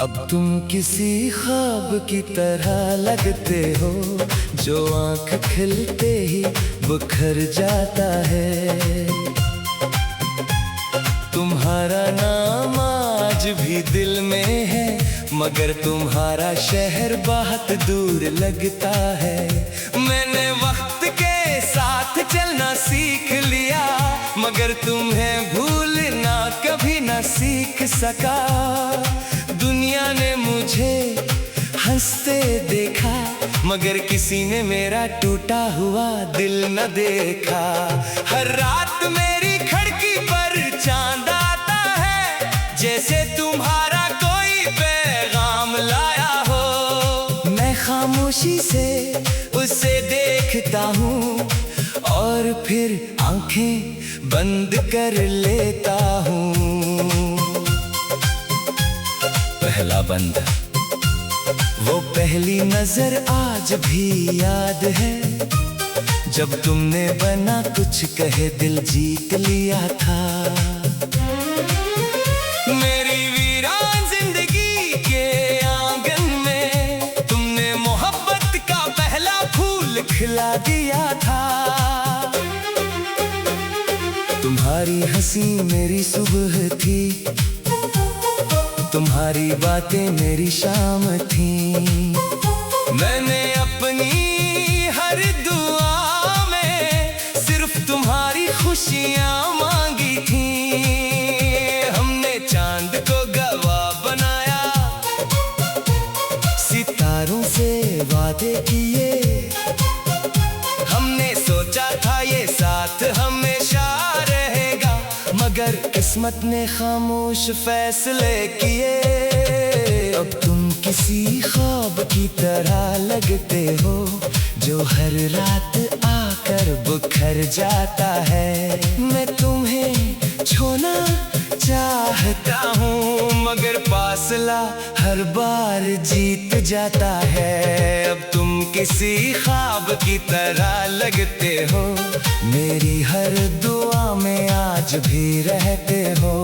अब तुम किसी ख्वाब की तरह लगते हो जो आंख खिलते ही बिखर जाता है। तुम्हारा नाम आज भी दिल में है, मगर तुम्हारा शहर बहुत दूर लगता है। मैंने वक्त के साथ चलना सीख लिया, मगर तुम्हें भूलना कभी ना सीख सका। दुनिया ने मुझे हंसते देखा, मगर किसी ने मेरा टूटा हुआ दिल न देखा। हर रात मेरी खिड़की पर चांद आता है, जैसे तुम्हारा कोई पैगाम लाया हो। मैं खामोशी से उसे देखता हूँ और फिर आंखें बंद कर लेता हूँ। पहला बंद, वो पहली नजर आज भी याद है, जब तुमने बना कुछ कहे दिल जीत लिया था। मेरी वीरान जिंदगी के आंगन में तुमने मोहब्बत का पहला फूल खिला दिया था। तुम्हारी हंसी मेरी सुबह थी, तुम्हारी बातें मेरी शाम थी। मैंने अपनी हर दुआ में सिर्फ तुम्हारी खुशियां मांगी थी। हमने चांद को गवाह बनाया, सितारों से वादे किए। हमने सोचा था ये साथ हमेशा रहेगा, मगर किस्मत ने खामोश फैसले किए। अब तुम किसी ख्वाब की तरह लगते हो जो हर रात आकर बिखर जाता है। मैं तुम्हें छोड़ना चाहता हूँ, मगर फासला हर बार जीत जाता है। अब तुम किसी ख्वाब की तरह लगते हो, मेरी हर दुआ में आज भी रहते हो।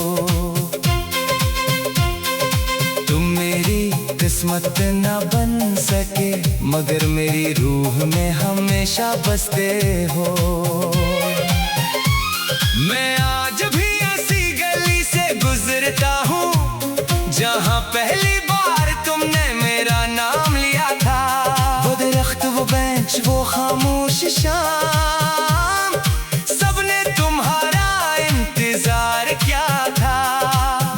तुम मेरी किस्मत न बन सके, मगर मेरी रूह में हमेशा बसते हो। मैं आज भी ऐसी गली से गुजरता हूँ जहाँ पहली बार तुमने मेरा नाम लिया था। वो दरख्त, वो बेंच, वो खामोश शाम, सबने तुम्हारा इंतजार किया था।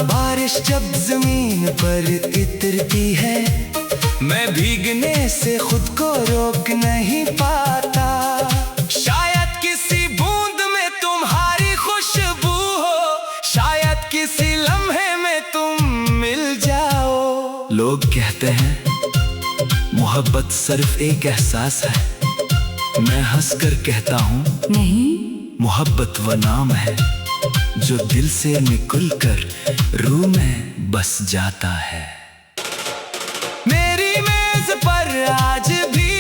बारिश जब जमीन पर गिरती है, मैं भीगने से खुद को रोक नहीं पाता। शायद किसी बूंद में तुम्हारी खुशबू हो, शायद किसी लम्हे में तुम मिल जाओ। लोग कहते हैं मोहब्बत सिर्फ एक एहसास है, मैं हंसकर कहता हूँ नहीं, मोहब्बत वो नाम है जो दिल से निकल कर रूह में बस जाता है। मेरी मेज पर आज भी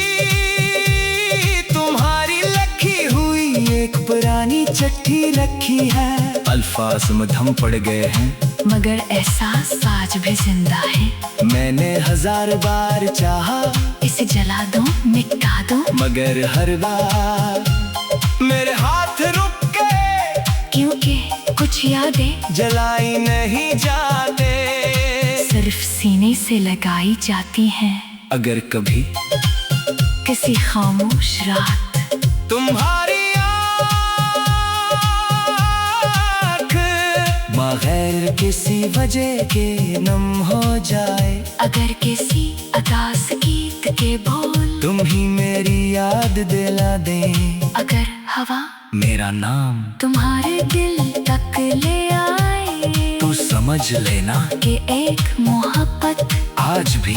तुम्हारी लिखी हुई एक पुरानी चिट्ठी रखी है। अल्फाज मध्यम पड़ गए हैं, मगर एहसास आज भी जिंदा है। मैंने हजार बार चाहा इसे जला दो, मिटा दो, मगर हर बार मेरे हाथ रुक गए, क्योंकि कुछ यादें जलाई नहीं जाते, सिर्फ सीने से लगाई जाती हैं। अगर कभी किसी खामोश रात तुम्हारी आँख बगैर किसी वजह के नम हो जाए, अगर किसी अदास गीत के बोल तुम ही मेरी याद दिला दे, अगर हवा मेरा नाम तुम्हारे दिल तक ले आए, तू समझ लेना कि एक मोहब्बत आज भी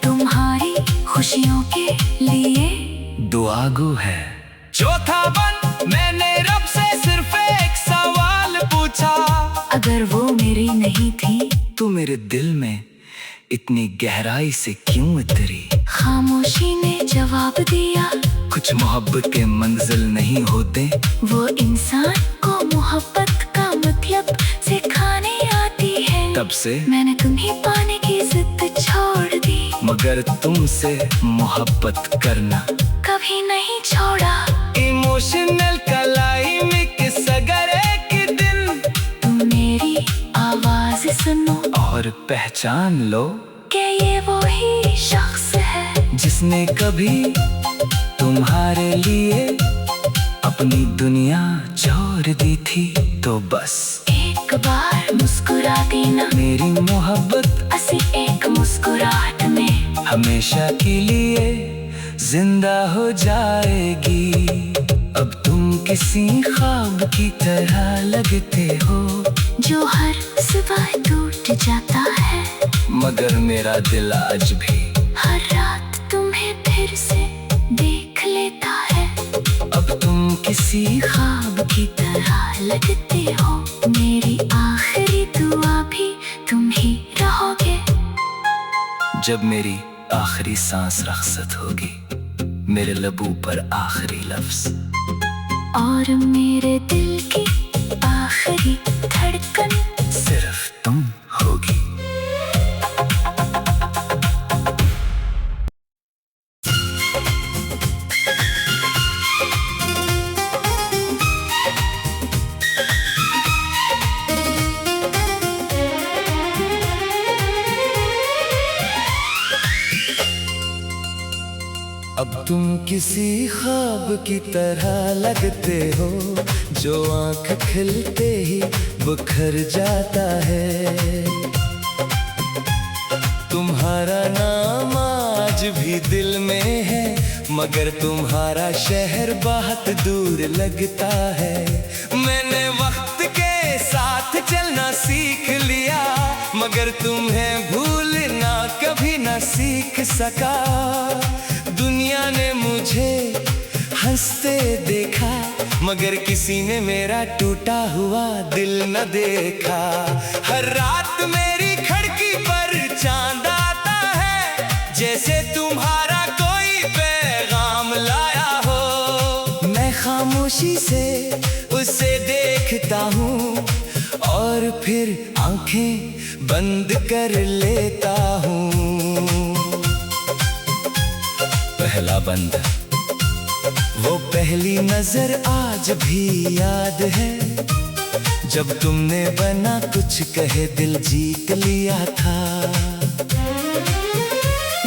तुम्हारी खुशियों के लिए दुआगो है। चौथा बंद, मैंने रब से सिर्फ एक सवाल पूछा, अगर वो मेरी नहीं थी तू मेरे दिल में इतनी गहराई से क्यों उतरी? खामोशी ने जवाब दिया, कुछ मोहब्बत के मंजिल नहीं होते, वो इंसान को मोहब्बत का मतलब सिखाने आती है। तब से मैंने तुम्हें पाने की जिद छोड़ दी, मगर तुमसे मोहब्बत करना कभी नहीं छोड़ा। इमोशनल कलाई मिक्स अगर एक दिन तुम मेरी आवाज सुनो और पहचान लो कि ये वो ही शख्स है जिसने कभी तुम्हारे लिए अपनी दुनिया छोड़ दी थी। तो बस एक बार मुस्कुरा देना, मेरी मोहब्बत असी एक मुस्कुराहट में हमेशा के लिए जिंदा हो जाएगी। अब तुम किसी ख्वाब की तरह लगते हो जो हर सुबह टूट जाता है, मगर मेरा दिल आज भी हर रात तुम्हें फिर से देख लेता है। अब तुम किसी ख्वाब की तरह लगते हो, मेरी आखिरी दुआ भी तुम ही रहोगे। जब मेरी आखिरी सांस रख्सत होगी, मेरे लबों पर आखिरी लफ्ज और मेरे दिल की आखिरी धड़कन सिर्फ तुम होगी। अब तुम किसी ख्वाब की तरह लगते हो जो आंख खिलते ही बिखर जाता है। तुम्हारा नाम आज भी दिल में है, मगर तुम्हारा शहर बहुत दूर लगता है। मैंने वक्त के साथ चलना सीख लिया, मगर तुम्हें भूलना कभी ना सीख सका। दुनिया ने मुझे हंसते देखा, मगर किसी ने मेरा टूटा हुआ दिल न देखा। हर रात मेरी खिड़की पर चांद आता है, जैसे तुम्हारा कोई पैगाम लाया हो। मैं खामोशी से उसे देखता हूँ और फिर आंखें बंद कर लेता हूँ। पहला बंद, वो पहली नजर आज भी याद है, जब तुमने बना कुछ कहे दिल जीत लिया था।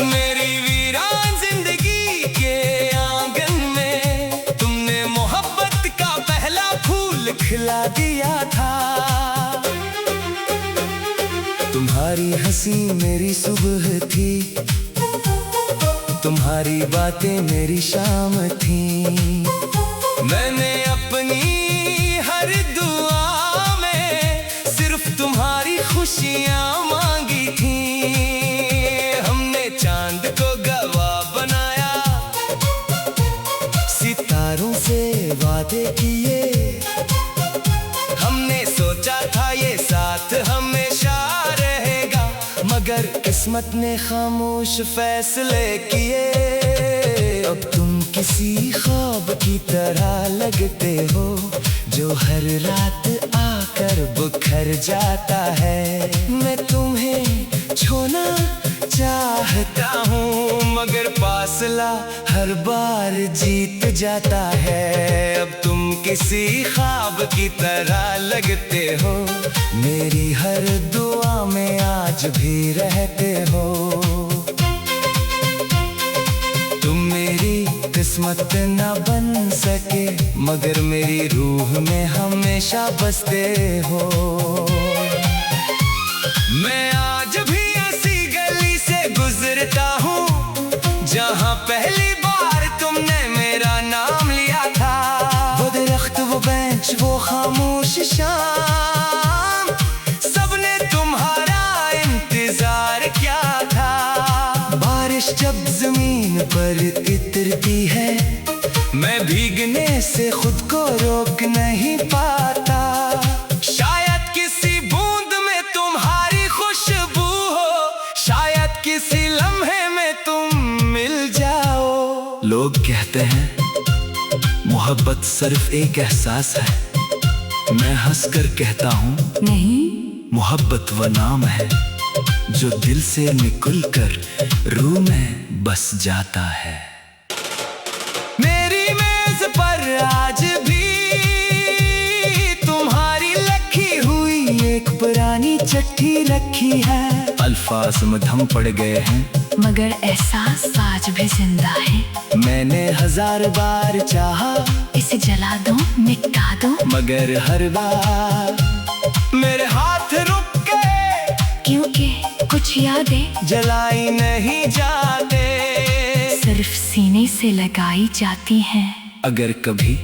मेरी वीरान जिंदगी के आंगन में तुमने मोहब्बत का पहला फूल खिला दिया था। तुम्हारी हंसी मेरी सुबह थी, तुम्हारी बातें मेरी शाम थी। मैंने अपनी हर दुआ में सिर्फ तुम्हारी खुशियां मांगी थी। हमने चांद को गवाह बनाया, सितारों से वादे किए। हमने सोचा था ये साथ हमेशा रहेगा, मगर किस्मत ने खामोश फैसले किए। अब तुम किसी ख्वाब की तरह लगते हो जो हर रात आकर बिखर जाता है। मैं तुम्हें छोड़ना चाहता हूँ, मगर फासला हर बार जीत जाता है। अब तुम किसी ख्वाब की तरह लगते हो, मेरी हर दुआ में आज भी रहते हो। तुम मेरी किस्मत ना बन सके, मगर मेरी रूह में हमेशा बसते हो। मैं आज भी ऐसी गली से गुजरता हूँ जहाँ पहली बार तुमने मेरा नाम लिया था। वो दरख्त, वो बेंच, वो खामोश शाम, सबने तुम्हारा इंतजार किया था। बारिश जब जमीन पर गिरती है, मैं भीगने से खुद को रोक नहीं पाता। शायद किसी बूंद में तुम्हारी खुशबू हो, शायद किसी लम्हे में तुम मिल जाओ। लोग कहते हैं मोहब्बत सिर्फ एक एहसास है, मैं हंसकर कहता हूँ नहीं, मोहब्बत वो नाम है जो दिल से निकल कर रूह में बस जाता है। मेरी मेज पर आज भी तुम्हारी लिखी हुई एक पुरानी चिट्ठी रखी है। अल्फाज मधम पड़ गए हैं मगर एहसास आज भी जिंदा है। मैंने हजार बार चाहा इसे जला दो मिटा दो, मगर हर बार मेरे हाथ रुक के, क्योंकि कुछ यादें जलाई नहीं जाते, सिर्फ सीने से लगाई जाती हैं। अगर कभी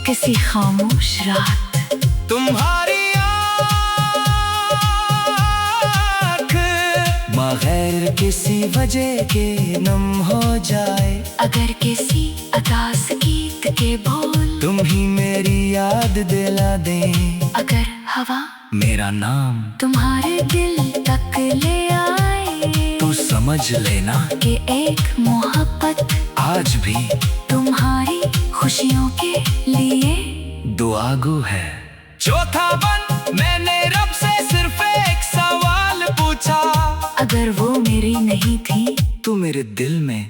किसी खामोश रात तुम्हारी आँख बगैर किसी वजह के नम हो जाए, अगर किसी अदास गीत के बोल तुम ही मेरी याद दिला दे, अगर हवा मेरा नाम तुम्हारे दिल तक ले आए, तू समझ लेना कि एक मोहब्बत आज भी तुम्हारी खुशियों के लिए दुआगो है। चौथा बन मैंने रब से सिर्फ एक सवाल पूछा, अगर वो मेरी नहीं थी तू मेरे दिल में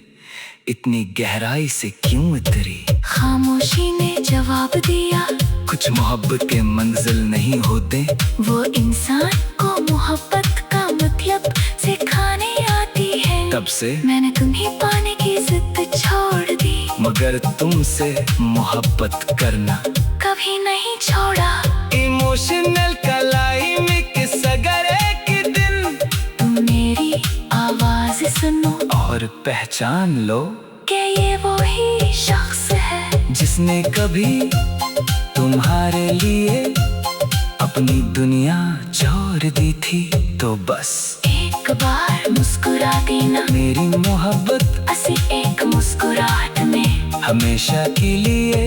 इतनी गहराई से क्यों उतरी? खामोशी ने जवाब दिया, कुछ मोहब्बत के मंजिल नहीं होते, वो इंसान को मोहब्बत का मतलब सिखाने आती है। तब से मैंने तुम्हें पाने की जिद छोड़ दी, मगर तुमसे मोहब्बत करना कभी नहीं छोड़ा। इमोशनल क्लाइमेक्स अगर एक दिन तुम मेरी आवाज सुनो और पहचान लो कि ये वो ही शख्स है जिसने कभी तुम्हारे लिए अपनी दुनिया छोड़ दी थी। तो बस एक बार मुस्कुरा देना, मेरी मोहब्बत असी एक मुस्कुराहट में हमेशा के लिए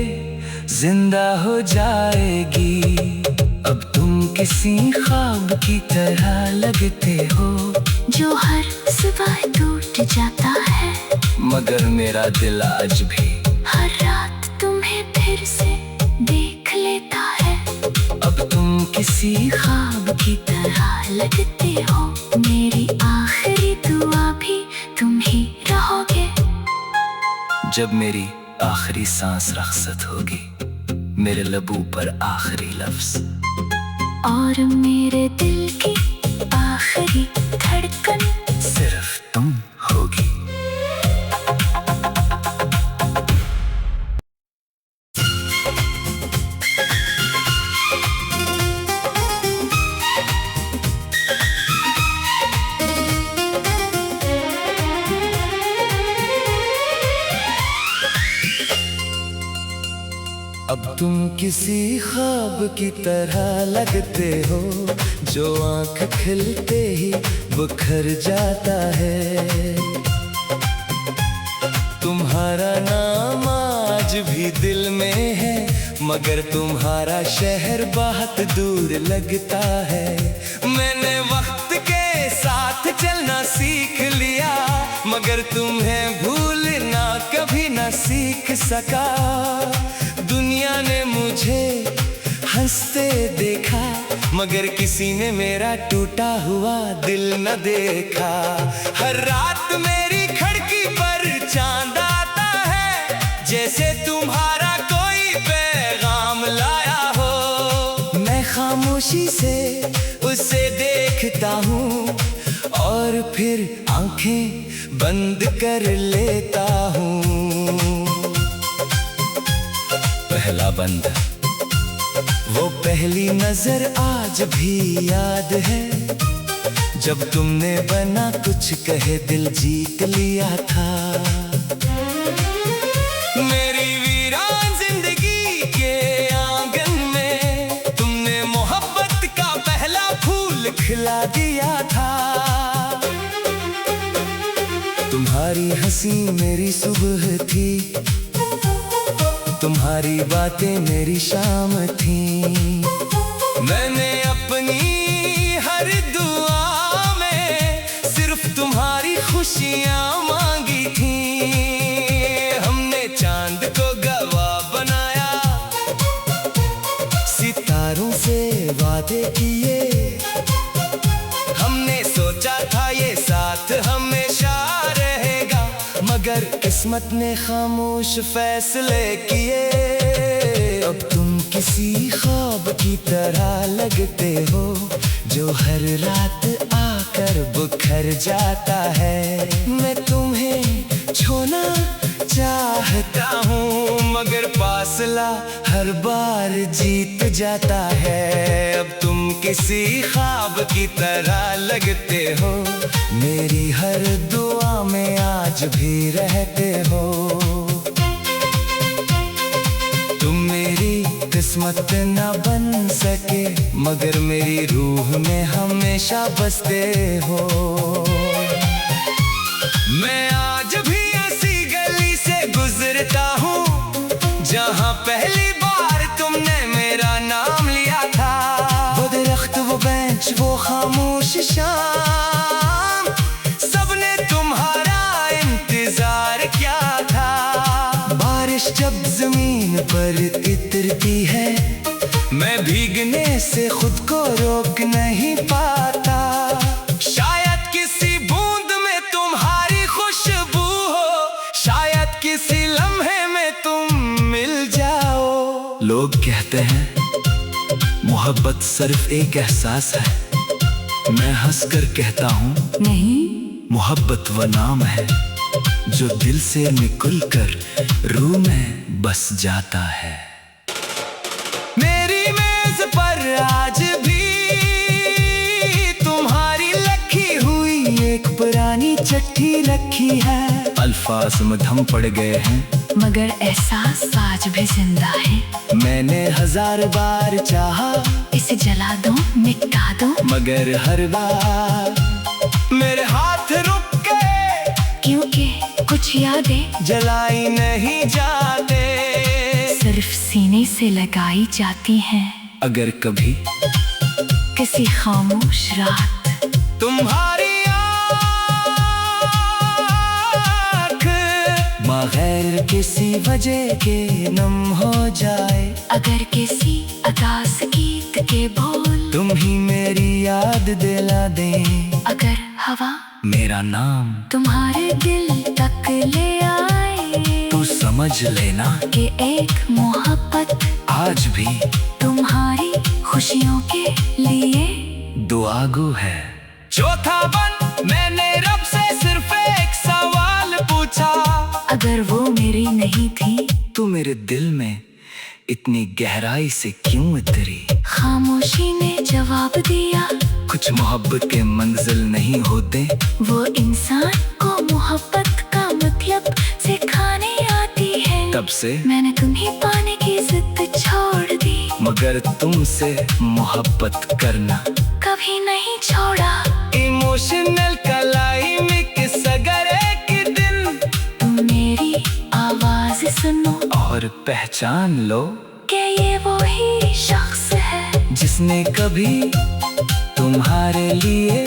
जिंदा हो जाएगी। अब तुम किसी ख्वाब की तरह लगते हो जो हर सुबह टूट जाता है, मगर मेरा दिल आज भी हर रात तुम्हें फिर से देख लेता है। अब तुम किसी ख्वाब की तरह लगते हो, मेरी आखिरी दुआ भी तुम ही रहोगे। जब मेरी आखिरी सांस रख्सत होगी, मेरे लबों पर आखिरी लफ्ज और मेरे दिल की आखिरी धड़कन सिर्फ तुम होगी। अब तुम किसी ख्वाब की तरह लगते हो जो आंख खिलते ही बिखर जाता है। तुम्हारा नाम आज भी दिल में है, मगर तुम्हारा शहर बहुत दूर लगता है। मैंने वक्त के साथ चलना सीख लिया, मगर तुम्हें भूलना कभी न सीख सका। दुनिया ने मुझे हंसते देखा, मगर किसी ने मेरा टूटा हुआ दिल न देखा। हर रात मेरी खिड़की पर चांद आता है, जैसे तुम्हारा कोई पैगाम लाया हो। मैं खामोशी से उसे देखता हूँ और फिर आंखें बंद कर लेता हूँ। पहला बंद, वो पहली नजर आज भी याद है, जब तुमने बना कुछ कहे दिल जीत लिया था। मेरी वीरान जिंदगी के आंगन में तुमने मोहब्बत का पहला फूल खिला दिया था। तुम्हारी हंसी मेरी सुबह थी, तुम्हारी बातें मेरी शाम थी। मैंने अपनी हर दुआ में सिर्फ तुम्हारी खुशियाँ मांगी थी। हमने चांद को गवाह बनाया, सितारों से वादे किए, किस्मत ने खामोश फैसले किए। अब तुम किसी ख्वाब की तरह लगते हो जो हर रात आकर बिखर जाता है। मैं तुम्हें छोड़ना चाहता हूँ मगर फासला हर बार जीत जाता है। अब तुम किसी ख्वाब की तरह लगते हो, मेरी हर दुआ में आज भी रहते हो। तुम मेरी किस्मत न बन सके मगर मेरी रूह में हमेशा बसते हो। मैं आज भी ऐसी गली से गुजरता हूँ जहाँ पहली बार तुमने मेरा नाम लिया था। वो दरख्त, वो बेंच, वो खामोश शाम, सबने तुम्हारा इंतजार किया था। बारिश जब जमीन पर गिरती है मैं भीगने से खुद को रोक नहीं पाता। शायद किसी बूंद में तुम्हारी खुशबू हो, शायद किसी लम्हे में तुम मिल जाओ। लोग कहते हैं मोहब्बत सिर्फ एक एहसास है। मैं हंसकर कहता हूँ नहीं, मोहब्बत वो नाम है जो दिल से निकलकर रूह में बस जाता है। मेरी मेज पर आज भी तुम्हारी लिखी हुई एक पुरानी चिट्ठी रखी है। अल्फाज मध्यम पड़ गए हैं मगर एहसास आज भी जिंदा है। मैंने 1000 बार चाहा इसे जला दो, मिटा दो, मगर हर बार मेरे हाथ रुक के, क्योंकि कुछ यादें जलाई नहीं जाते, सिर्फ सीने से लगाई जाती हैं। अगर कभी किसी खामोश रात तुम्हारी आँख बगैर किसी वजह के नम हो जाए, अगर किसी अदास गीत के बोल तुम ही मेरी याद दिला दे, अगर हवा मेरा नाम तुम्हारे दिल तक ले आए, तू समझ लेना कि एक मोहब्बत आज भी तुम्हारी खुशियों के लिए दुआगू है। चौथा बन मैंने रब से सिर्फ एक सवाल पूछा, अगर वो मेरी नहीं थी तू मेरे दिल में इतनी गहराई से क्यों उतरी? खामोशी ने जवाब दिया, कुछ मोहब्बत के मंजिल नहीं होते, वो इंसान को मोहब्बत का मतलब सिखाने आती है। तब से मैंने तुम्हें पाने की जिद छोड़ दी, मगर तुमसे मोहब्बत करना कभी नहीं छोड़ा। इमोशनल क्लाइमेक्स अगर एक दिन तुम मेरी आवाज सुनो और पहचान लो कि ये वो ही शख्स है जिसने कभी तुम्हारे लिए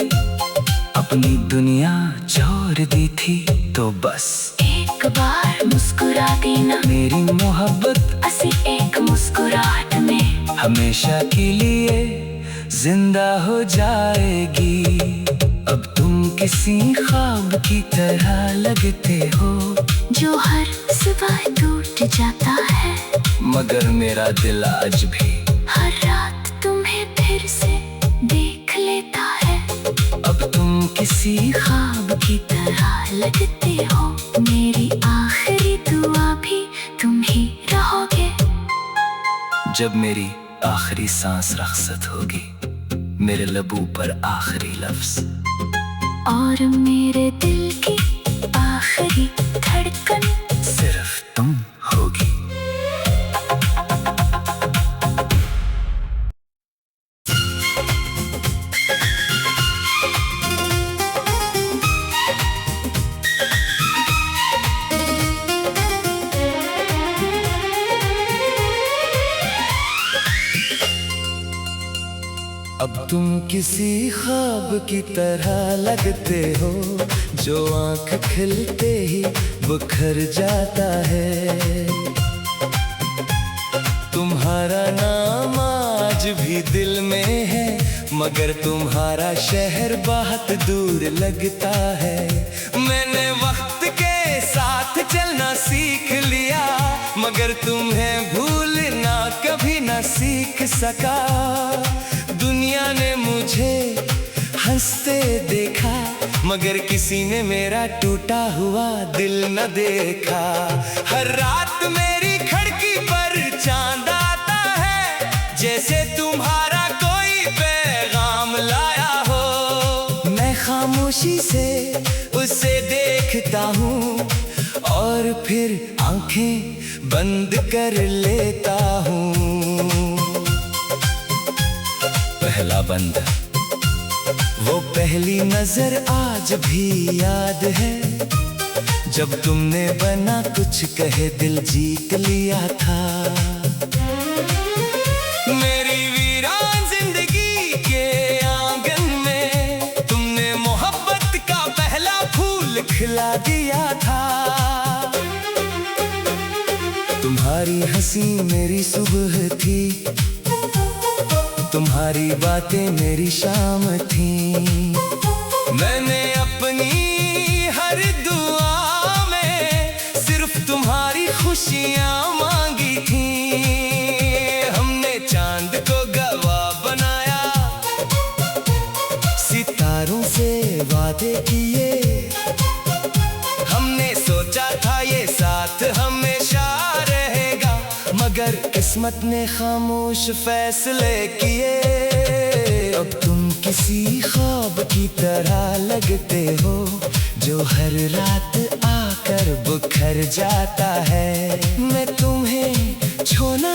अपनी दुनिया छोड़ दी थी। तो बस एक बार मुस्कुरा देना, मेरी मोहब्बत असी एक मुस्कुराहट में हमेशा के लिए जिंदा हो जाएगी। अब तुम किसी ख्वाब की तरह लगते हो जो हर सुबह टूट जाता है, मगर मेरा दिल आज भी हर रात तुम्हें फिर से देख लेता है। अब तुम किसी ख्वाब की तरह लगते हो, मेरी आखिरी दुआ भी तुम ही रहोगे। जब मेरी आखिरी सांस रख्सत होगी, मेरे लबों पर आखिरी लफ्ज और मेरे दिल की आखिरी धड़कन सिर्फ तुम होगी। अब तुम किसी ख्वाब की तरह लगते हो जो आंख खिलते ही बिखर जाता है। तुम्हारा नाम आज भी दिल में है, मगर तुम्हारा शहर बहुत दूर लगता है। मैंने वक्त के साथ चलना सीख लिया, मगर तुम्हें भूलना कभी ना सीख सका। दुनिया ने मुझे हंसते देखा, मगर किसी ने मेरा टूटा हुआ दिल न देखा। हर रात मेरी खिड़की पर चांद आता है, जैसे तुम्हारा कोई पैगाम लाया हो। मैं खामोशी से उसे देखता हूँ और फिर आंखें बंद कर लेता हूँ। पहला बंद, वो पहली नजर आज भी याद है, जब तुमने बना कुछ कहे दिल जीत लिया था। मेरी वीरान जिंदगी के आंगन में तुमने मोहब्बत का पहला फूल खिला दिया था। तुम्हारी हंसी मेरी सुबह थी, तुम्हारी बातें मेरी शाम थी। मैंने अपनी हर दुआ में सिर्फ तुम्हारी खुशियां मांगी थी। हमने चांद को गवाह बनाया, सितारों से वादे किए। हमने सोचा था ये साथ हमेशा रहेगा, मगर किस्मत ने खामोश फैसले किए। अब तुम किसी ख्वाब की तरह लगते हो, जो हर रात आकर बिखर जाता है। मैं तुम्हें छोड़ना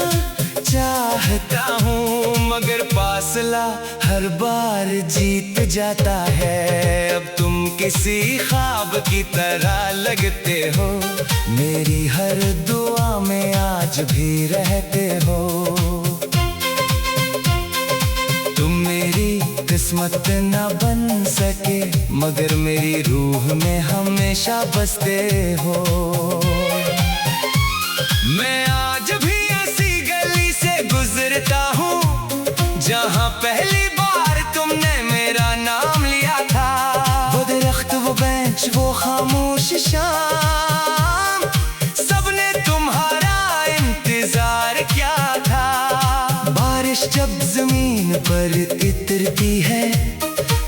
चाहता हूँ, मगर फासला हर बार जीत जाता है। अब तुम किसी ख्वाब की तरह लगते हो, मेरी हर दुआ में आज भी रहते हो। तुम मेरी किस्मत न बन सके, मगर मेरी रूह में हमेशा बसते हो। मैं आज भी ऐसी गली से गुजरता हूँ, जहाँ पहली बार तुमने मेरा नाम लिया था। वो दरख्त, वो बेंच, वो खामोश शाम, सबने तुम्हारा इंतजार किया था। बारिश जब जमीन पर गिरती है,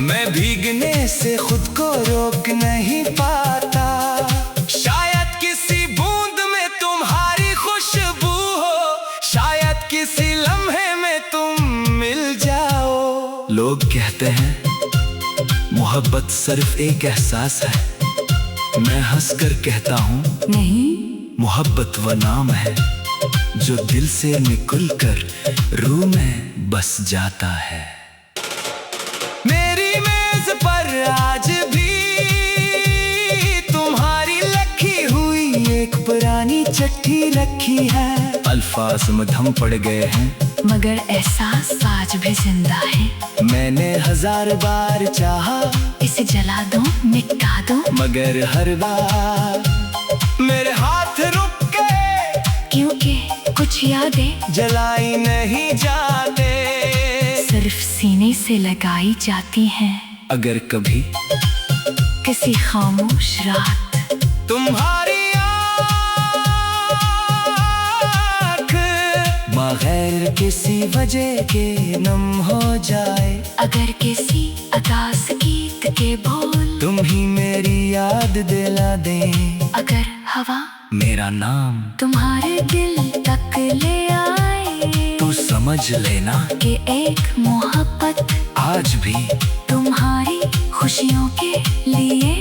मैं भीगने से खुद को रोक नहीं पाता। शायद किसी बूंद में तुम्हारी खुशबू हो, शायद किसी लम्हे में तुम मिल जाओ। लोग कहते हैं मोहब्बत सिर्फ एक एहसास है, मैं हंसकर कहता हूँ नहीं, मोहब्बत वो नाम है जो दिल से निकलकर रूह में बस जाता है। मेरी मेज पर आज भी तुम्हारी लिखी हुई एक पुरानी चिट्ठी रखी है। अल्फाज मध्यम पड़ गए हैं, मगर एहसास आज भी जिंदा है। मैंने 1000 बार चाहा इसे जला दो, मिटा दो, मगर हर बार मेरे हाथ रुक गए, क्योंकि कुछ यादें जलाई नहीं जाते, सिर्फ सीने से लगाई जाती हैं। अगर कभी किसी खामोश रात तुम्हारी आँख बगैर किसी वजह के नम हो जाए, अगर किसी अदास गीत के बोल तुम ही मेरी याद दिला दे, अगर हवा मेरा नाम तुम्हारे दिल तक ले आए, तू समझ लेना कि एक मोहब्बत आज भी तुम्हारी खुशियों के लिए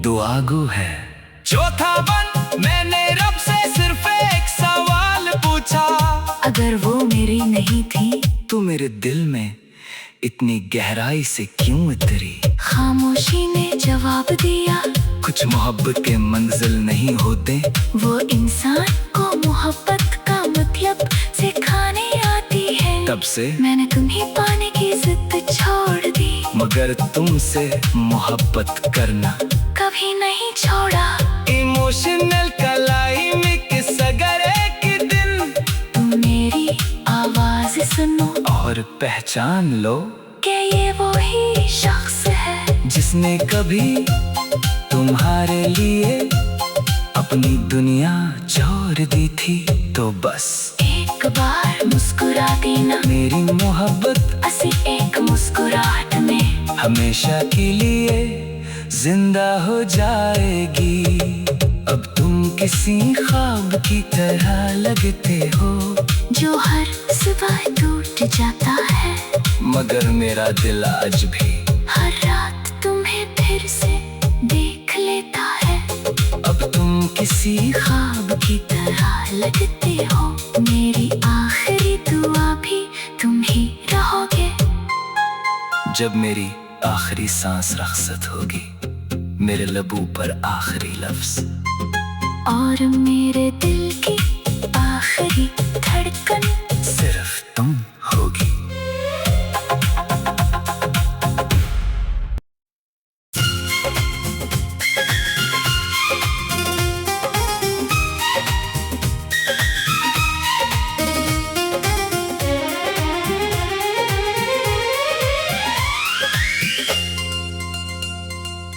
दुआगो है। चौथा बन, मैंने रब से सिर्फ एक सवाल पूछा, अगर वो मेरी नहीं थी तू मेरे दिल में इतनी गहराई से क्यों उतरी? खामोशी ने जवाब दिया, कुछ मोहब्बत के मंजिल नहीं होते, वो इंसान को मोहब्बत का मतलब सिखाने आती है। तब से मैंने तुम्हें पाने की जिद छोड़ दी, मगर तुमसे मोहब्बत करना कभी नहीं छोड़ा। इमोशनल क्लाइमेक्स अगर एक दिन तुम मेरी आवाज सुनो और पहचान लो कि ये वो ही शख्स है जिसने कभी तुम्हारे लिए अपनी दुनिया छोड़ दी थी तो बस एक बार मुस्कुरा देना मेरी मोहब्बत असी एक मुस्कुराहट में हमेशा के लिए जिंदा हो जाएगी। अब तुम किसी ख्वाब की तरह लगते हो जो हर सुबह टूट जाता है, मगर मेरा दिल आज भी हर रात तुम्हें फिर से देख लेता है। अब तुम किसी ख्वाब की तरह लगते हो, मेरी आखिरी दुआ भी तुम ही रहोगे। जब मेरी आखिरी सांस रख्सत होगी, मेरे लबों पर आखिरी लफ्ज और मेरे दिल की आखिरी धड़कन सिर्फ तुम होगी।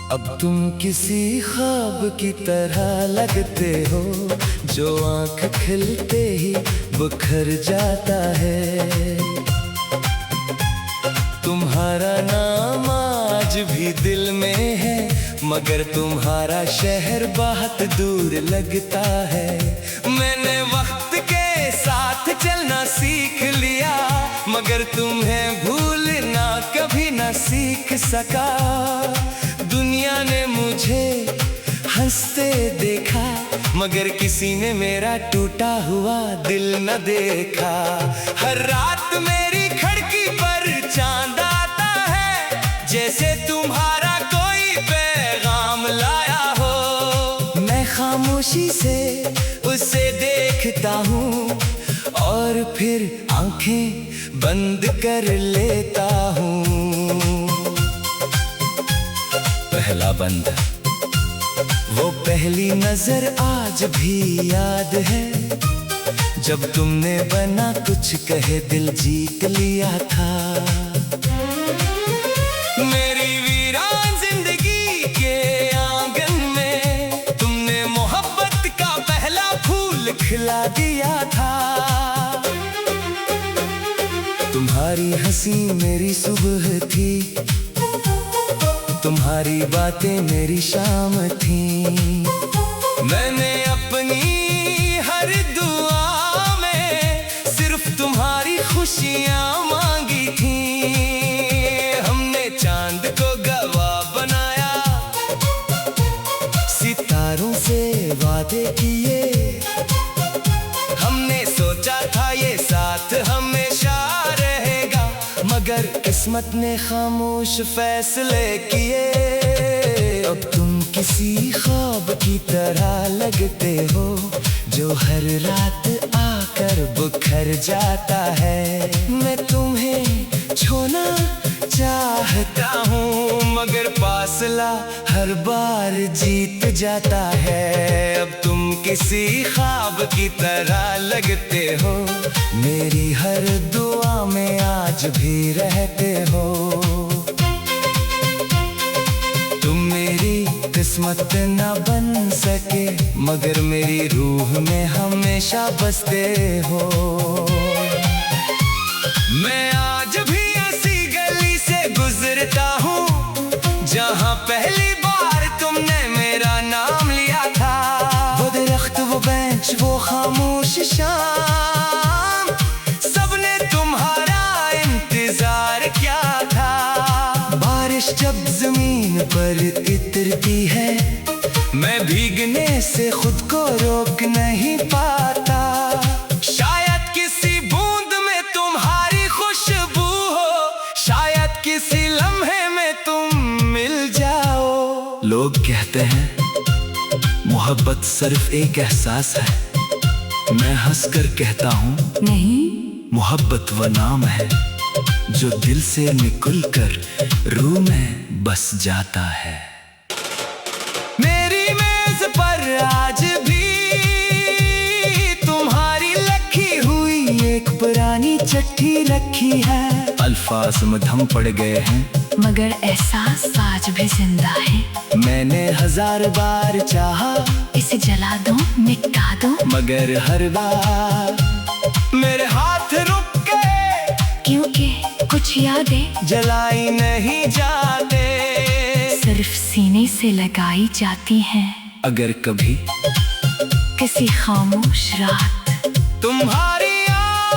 अब तुम किसी ख्वाब की तरह लगते हो जो आंख खिलते ही बिखर जाता है। तुम्हारा नाम आज भी दिल में है, मगर तुम्हारा शहर बहुत दूर लगता है। मैंने वक्त के साथ चलना सीख लिया, मगर तुम्हें भूलना कभी ना सीख सका। दुनिया ने मुझे हंसते देखा, मगर किसी ने मेरा टूटा हुआ दिल न देखा। हर रात मेरी खिड़की पर चांद आता है, जैसे तुम्हारा कोई पैगाम लाया हो। मैं खामोशी से उसे देखता हूँ और फिर आंखें बंद कर लेता हूँ। पहला बंद, वो पहली नजर आज भी याद है, जब तुमने बना कुछ कहे दिल जीत लिया था। मेरी वीरान जिंदगी के आंगन में तुमने मोहब्बत का पहला फूल खिला दिया था। तुम्हारी हंसी मेरी सुबह थी, तुम्हारी बातें मेरी शाम थी। मैंने अपनी हर दुआ में सिर्फ तुम्हारी खुशियां मांगी थी। हमने चांद को गवाह बनाया, सितारों से वादे किए। हमने सोचा था ये साथ हमेशा रहेगा, मगर किस्मत ने खामोश फैसले किए। अब तुम किसी ख्वाब की तरह लगते हो जो हर रात आकर बिखर जाता है। मैं तुम्हें छोड़ना चाहता हूँ, मगर फासला हर बार जीत जाता है। अब तुम किसी ख्वाब की तरह लगते हो, मेरी हर दुआ में आज भी रहते हो। तुम मेरी किस्मत ना बन सके, मगर मेरी रूह में हमेशा बसते हो। मैं आज भी ऐसी गली से गुजरता हूँ जहाँ पहली बार तुमने मेरा नाम लिया था। वो दरख्त, वो बेंच, वो खामोश शाम, सबने तुम्हारा इंतजार किया था। बारिश जब जमीन पर गिरती है, मैं भीगने से खुद को रोक नहीं पाता। शायद किसी बूंद में तुम्हारी खुशबू हो, शायद किसी लम्हे में तुम मिल जाओ। लोग कहते हैं मोहब्बत सिर्फ एक एहसास है, मैं हंसकर कहता हूँ नहीं, मोहब्बत वो नाम है जो दिल से निकल कर रूह में बस जाता है। मेरी मेज पर आज भी तुम्हारी लिखी हुई एक पुरानी चिट्ठी रखी है। अल्फाज मधम पड़ गए हैं, मगर एहसास आज भी जिंदा है। मैंने हजार बार चाहा इस इसे जला दो, मिटा दो, मगर हर बार मेरे हाथ रुक के, क्योंकि कुछ यादें जलाई नहीं जाते, सिर्फ सीने से लगाई जाती हैं। अगर कभी किसी खामोश रात तुम्हारी आँख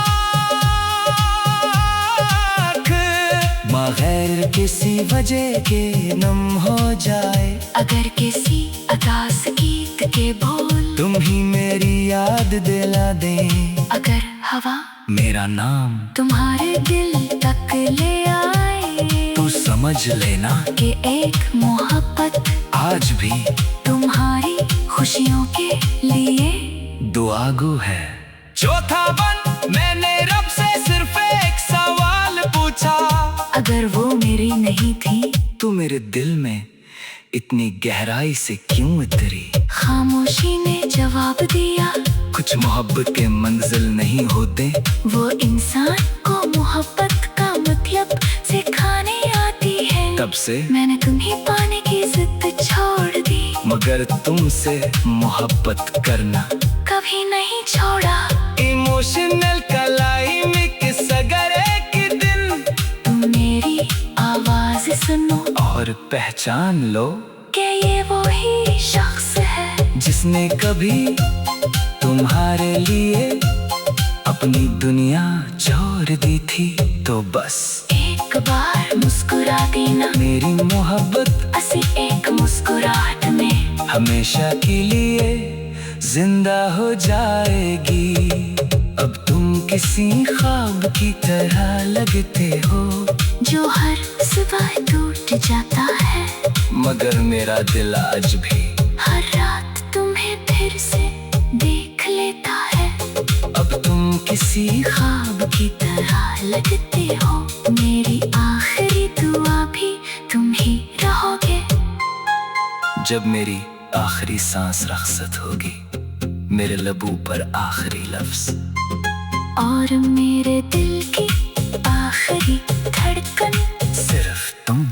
बगैर किसी वजह के नम हो जाए, अगर किसी अदास गीत के बोल तुम ही मेरी याद दिला दे, अगर हवा मेरा नाम तुम्हारे दिल तक ले आए, तू समझ लेना कि एक मोहब्बत आज भी तुम्हारी खुशियों के लिए दुआगू है। चौथा बन मैंने रब से सिर्फ एक सवाल पूछा, अगर वो मेरी नहीं थी तू मेरे दिल में इतनी गहराई से क्यों उतरी? खामोशी ने जवाब दिया, कुछ मोहब्बत के मंजिल नहीं होते, वो इंसान को मोहब्बत का मतलब सिखाने आती है। तब से मैंने तुम्हें पाने की जिद छोड़ दी, मगर तुमसे मोहब्बत करना कभी नहीं छोड़ा। इमोशनल क्लाइमेक्स अगर एक दिन तुम मेरी आवाज सुनो और पहचान लो कि ये वो ही शख्स है जिसने कभी तुम्हारे लिए अपनी दुनिया छोड़ दी थी। तो बस एक बार मुस्कुरा देना, मेरी मोहब्बत असी एक मुस्कुराहट में हमेशा के लिए जिंदा हो जाएगी। अब तुम किसी ख्वाब की तरह लगते हो जो हर सुबह टूट जाता है, मगर मेरा दिल आज भी हर रात तुम्हें फिर से देख लेता है। अब तुम किसी ख्वाब की तरह लगते हो, मेरी आखिरी दुआ भी तुम ही रहोगे। जब मेरी आखिरी सांस रख्सत होगी, मेरे लबों पर आखिरी लफ्ज और मेरे दिल की आखिरी धड़कन सिर्फ तुम